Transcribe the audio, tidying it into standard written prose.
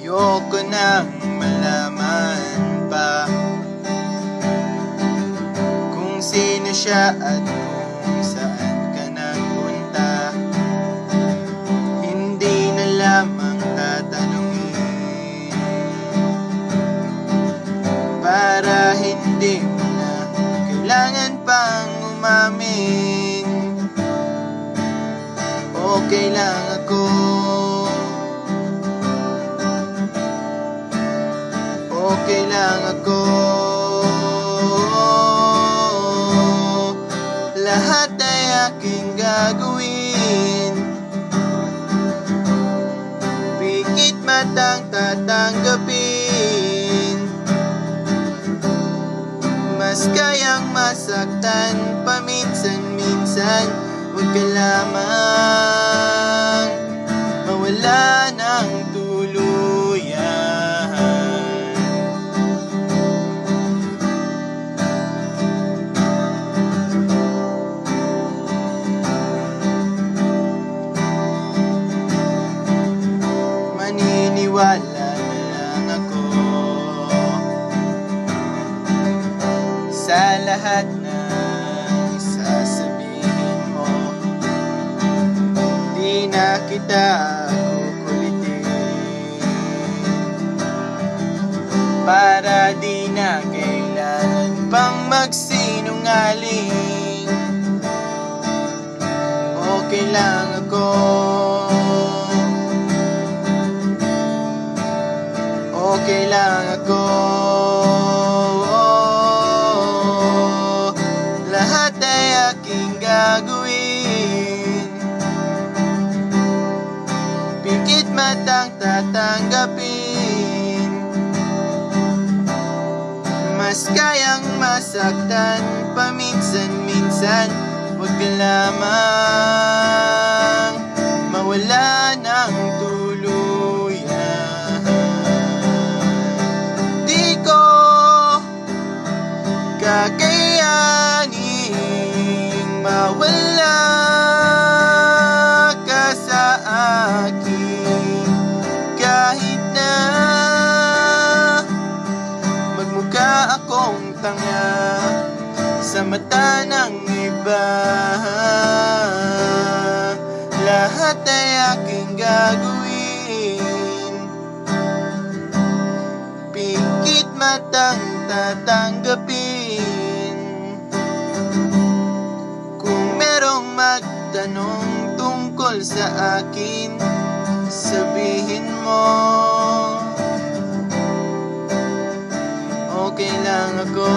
Ayoko nang malaman pa kung sino siya at kung saan ka nagpunta. Hindi na lamang tatanungin para hindi mo na kailangan pang umamin. Okay lang ako, okay lang ako. Lahat ay aking gagawin. Pikit matang tatanggapin. Mas kayang masaktan paminsan-minsan. Huwag ka lamang mawala ng tuluyan. Maniniwala na lang ako sa lahat ng sasabihin mo. Di na kita kukulitin para di na kailangan pang magsinungaling. Okay lang ako, okay lang ako. Lahat ay aking gagawin. Pikit matang tatanggapin. Mas kayang masaktan paminsan-minsan. Huwag ka lamang mawala ng tuluyan. Di ko kakayaning mawala ka sa akin. Kahit na magmukha akong tanga sa mata ng iba, lahat ay aking gagawin. Pikit matang tatanggapin. Kung merong magtanong tungkol sa akin, sabihin mo okay lang ako.